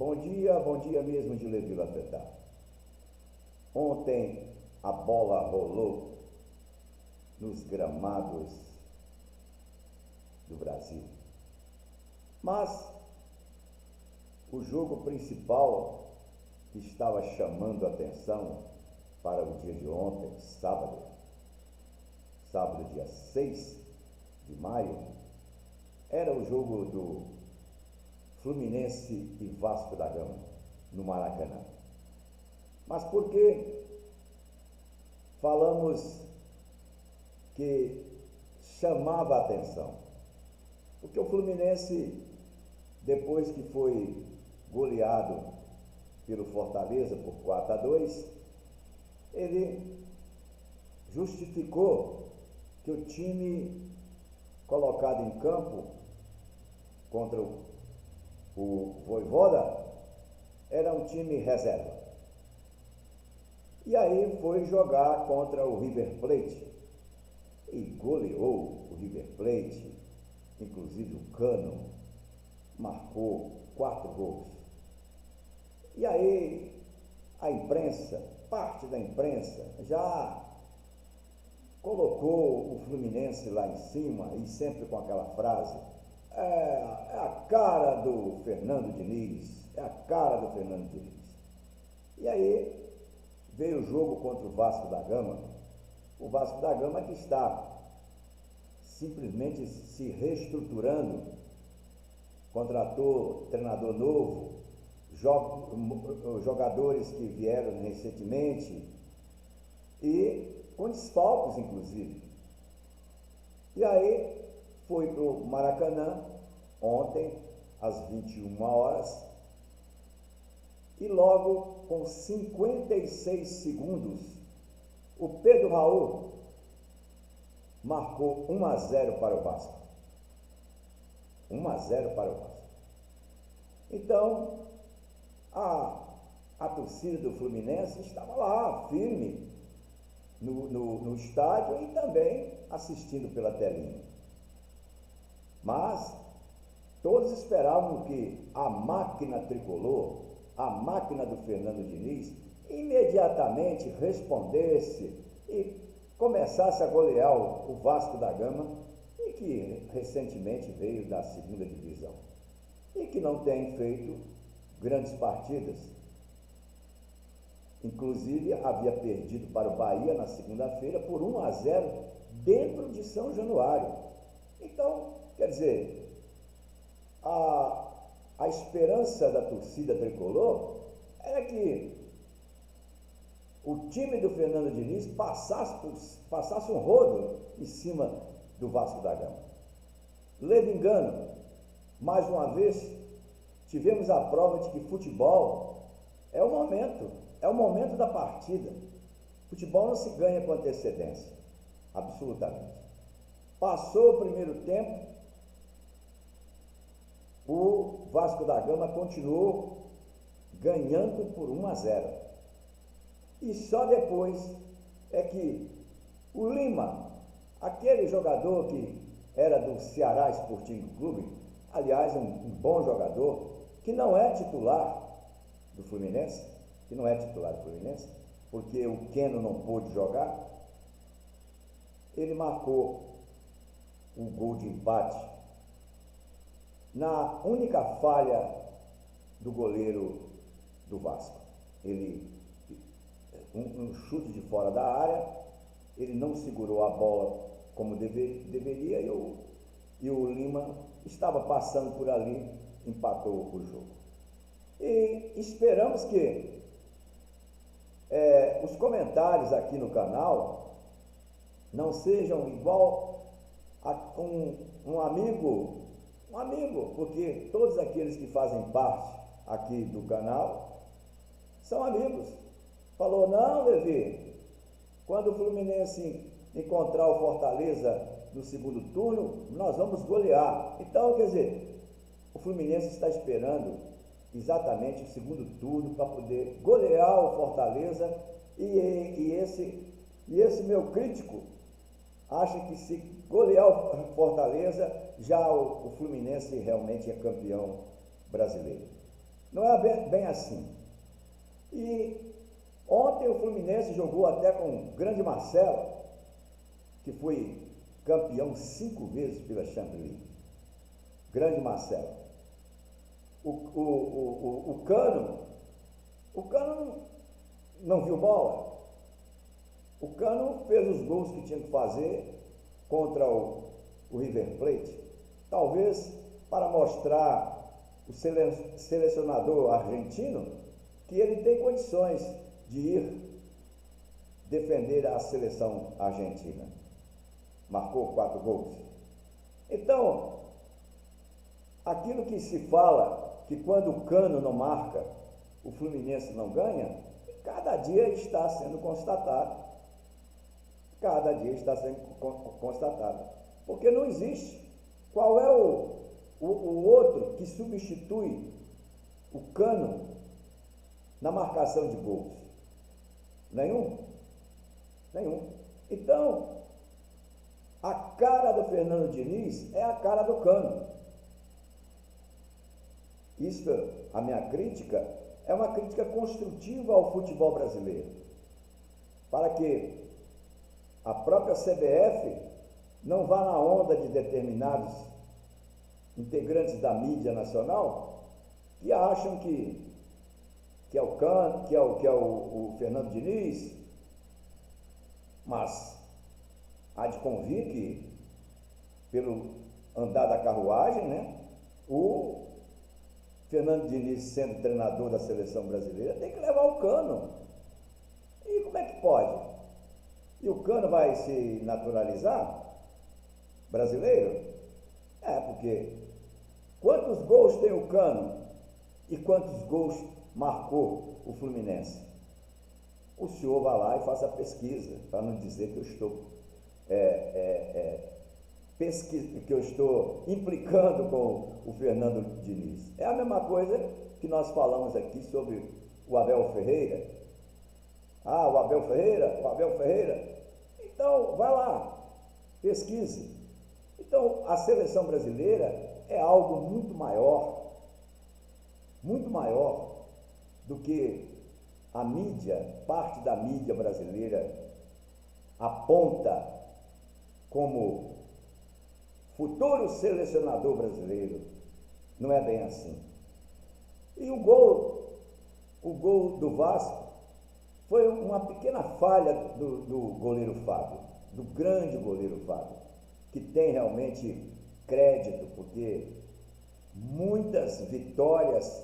Bom dia mesmo de Levi Lafetá. Ontem a bola rolou nos gramados do Brasil. Mas o jogo principal que estava chamando a atenção para o dia de ontem, sábado dia 6 de maio, era o jogo do Fluminense e Vasco da Gama, no Maracanã. Mas por que falamos que chamava a atenção? Porque o Fluminense, depois que foi goleado pelo Fortaleza por 4-2, ele justificou que o time colocado em campo contra o Vojvoda era um time reserva. E aí foi jogar contra o River Plate e goleou o River Plate, inclusive o Cano marcou 4 gols. E aí a imprensa, parte da imprensa, já colocou o Fluminense lá em cima e sempre com aquela frase: é a cara do Fernando Diniz, é a cara do Fernando Diniz. E aí veio o jogo contra o Vasco da Gama que está simplesmente se reestruturando, contratou treinador novo, jogadores que vieram recentemente e com desfalques, inclusive. E aí foi para o Maracanã ontem, às 21 horas, e logo com 56 segundos, o Pedro Raul marcou 1-0 para o Vasco. 1-0 para o Vasco. Então, a torcida do Fluminense estava lá, firme, no estádio e também assistindo pela telinha. Mas todos esperavam que a máquina tricolor, a máquina do Fernando Diniz, imediatamente respondesse e começasse a golear o Vasco da Gama, e que recentemente veio da segunda divisão e que não tem feito grandes partidas. Inclusive havia perdido para o Bahia na segunda-feira por 1-0 dentro de São Januário. Então, quer dizer, a esperança da torcida tricolor era que o time do Fernando Diniz passasse um rodo em cima do Vasco da Gama. Ledo engano, mais uma vez, tivemos a prova de que futebol é o momento da partida. Futebol não se ganha com antecedência, absolutamente. Passou o primeiro tempo, o Vasco da Gama continuou ganhando por 1-0. E só depois é que o Lima, aquele jogador que era do Ceará Sporting Clube, aliás, um bom jogador, que não é titular do Fluminense, porque o Keno não pôde jogar, ele marcou um gol de empate na única falha do goleiro do Vasco. Um chute de fora da área, ele não segurou a bola como deveria e o Lima estava passando por ali, empatou o jogo. E esperamos que os comentários aqui no canal não sejam igual a um amigo, porque todos aqueles que fazem parte aqui do canal são amigos. Falou: não, Levi, quando o Fluminense encontrar o Fortaleza no segundo turno, nós vamos golear. Então, quer dizer, o Fluminense está esperando exatamente o segundo turno para poder golear o Fortaleza e esse meu crítico acha que se golear o Fortaleza, já o Fluminense realmente é campeão brasileiro. Não é bem assim. E ontem o Fluminense jogou até com o grande Marcelo, que foi campeão 5 vezes pela Champions League. Grande Marcelo. O Cano não viu bola. O Cano fez os gols que tinha que fazer contra o River Plate, talvez para mostrar o selecionador argentino que ele tem condições de ir defender a seleção argentina. Marcou 4 gols. Então, aquilo que se fala, que quando o Cano não marca, o Fluminense não ganha, cada dia está sendo constatado. Cada dia está sendo constatado. Porque não existe. Qual é o outro que substitui o Cano na marcação de gols? Nenhum. Então, a cara do Fernando Diniz é a cara do Cano. Isso, a minha crítica, é uma crítica construtiva ao futebol brasileiro. Para que a própria CBF não vá na onda de determinados integrantes da mídia nacional que acham que é o Cano, que é o Fernando Diniz, mas há de convir que, pelo andar da carruagem, né, o Fernando Diniz, sendo treinador da seleção brasileira, tem que levar o Cano. E como é que pode? E o Cano vai se naturalizar brasileiro? Porque quantos gols tem o Cano e quantos gols marcou o Fluminense? O senhor vá lá e faça a pesquisa, para não dizer que eu estou que eu estou implicando com o Fernando Diniz. É a mesma coisa que nós falamos aqui sobre o Abel Ferreira. O Abel Ferreira. Então, vai lá, pesquise. Então, a seleção brasileira é algo muito maior do que a mídia, parte da mídia brasileira aponta como futuro selecionador brasileiro. Não é bem assim. E o gol do Vasco foi uma pequena falha do goleiro Fábio, do grande goleiro Fábio, que tem realmente crédito, porque muitas vitórias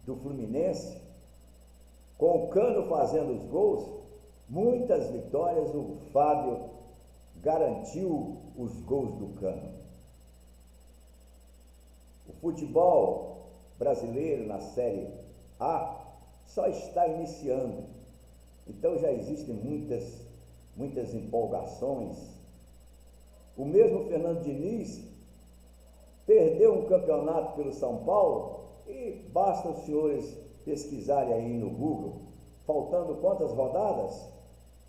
do Fluminense, com o Cano fazendo os gols, muitas vitórias o Fábio garantiu os gols do Cano. O futebol brasileiro na Série A só está iniciando, então já existem muitas empolgações. O mesmo Fernando Diniz perdeu um campeonato pelo São Paulo, e basta os senhores pesquisarem aí no Google, faltando quantas rodadas,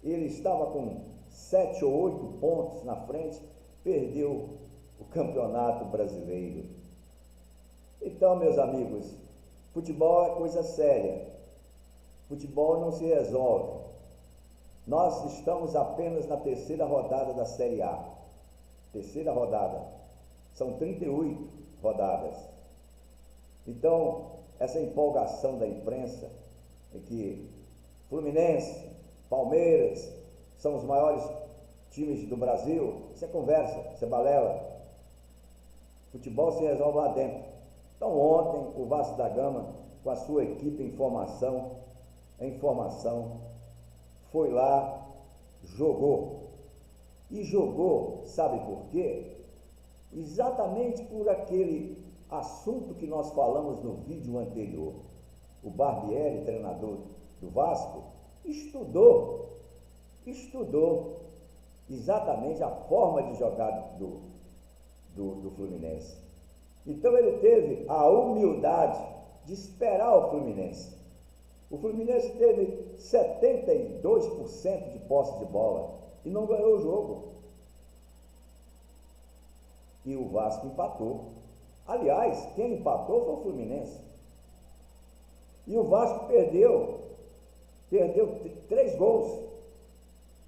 ele estava com 7 ou 8 pontos na frente, perdeu o campeonato brasileiro. Então, meus amigos, futebol é coisa séria. Futebol não se resolve. Nós estamos apenas na 3ª rodada da Série A. 3ª rodada. São 38 rodadas. Então, essa empolgação da imprensa é que Fluminense, Palmeiras são os maiores times do Brasil. Isso é conversa, isso é balela. Futebol se resolve lá dentro. Então, ontem, o Vasco da Gama, com a sua equipe em formação, foi lá, jogou. E jogou, sabe por quê? Exatamente por aquele assunto que nós falamos no vídeo anterior. O Barbieri, treinador do Vasco, estudou exatamente a forma de jogar do Fluminense. Então ele teve a humildade de esperar o Fluminense. O Fluminense teve 72% de posse de bola e não ganhou o jogo. E o Vasco empatou. Aliás, quem empatou foi o Fluminense. E o Vasco perdeu 3 gols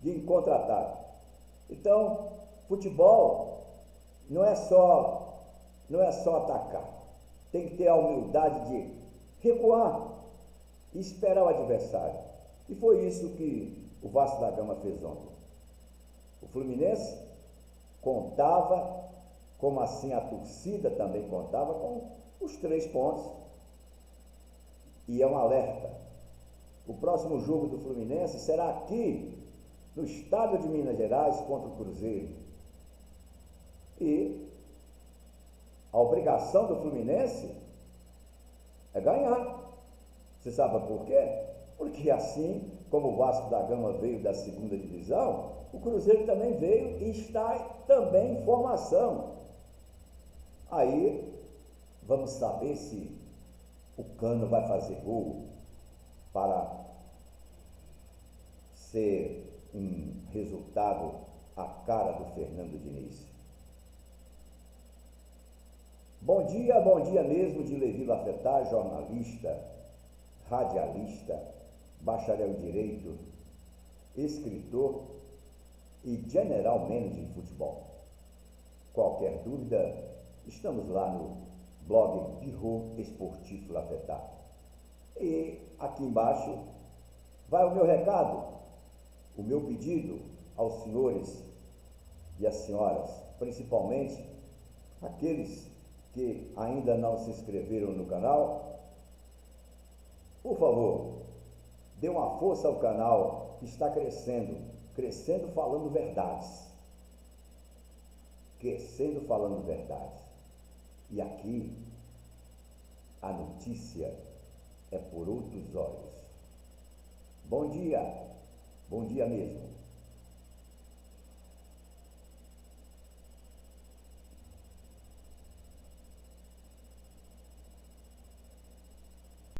de contra-ataque. Então, futebol não é só atacar. Tem que ter a humildade de recuar e esperar o adversário. E foi isso que o Vasco da Gama fez ontem. O Fluminense contava, como assim a torcida também contava, com os 3 pontos. E é um alerta. O próximo jogo do Fluminense será aqui, no estado de Minas Gerais, contra o Cruzeiro. E a obrigação do Fluminense é ganhar. Você sabe por quê? Porque assim como o Vasco da Gama veio da segunda divisão, o Cruzeiro também veio e está também em formação. Aí vamos saber se o Cano vai fazer gol para ser um resultado à cara do Fernando Diniz. Bom dia mesmo de Levi Lafetá, jornalista, radialista, bacharel em Direito, escritor e general manager de futebol. Qualquer dúvida, estamos lá no blog Birro Esportivo Lafetá. E aqui embaixo vai o meu recado, o meu pedido aos senhores e às senhoras, principalmente aqueles que ainda não se inscreveram no canal. Por favor, dê uma força ao canal que está crescendo falando verdades. Crescendo falando verdades. E aqui a notícia é por outros olhos. Bom dia mesmo.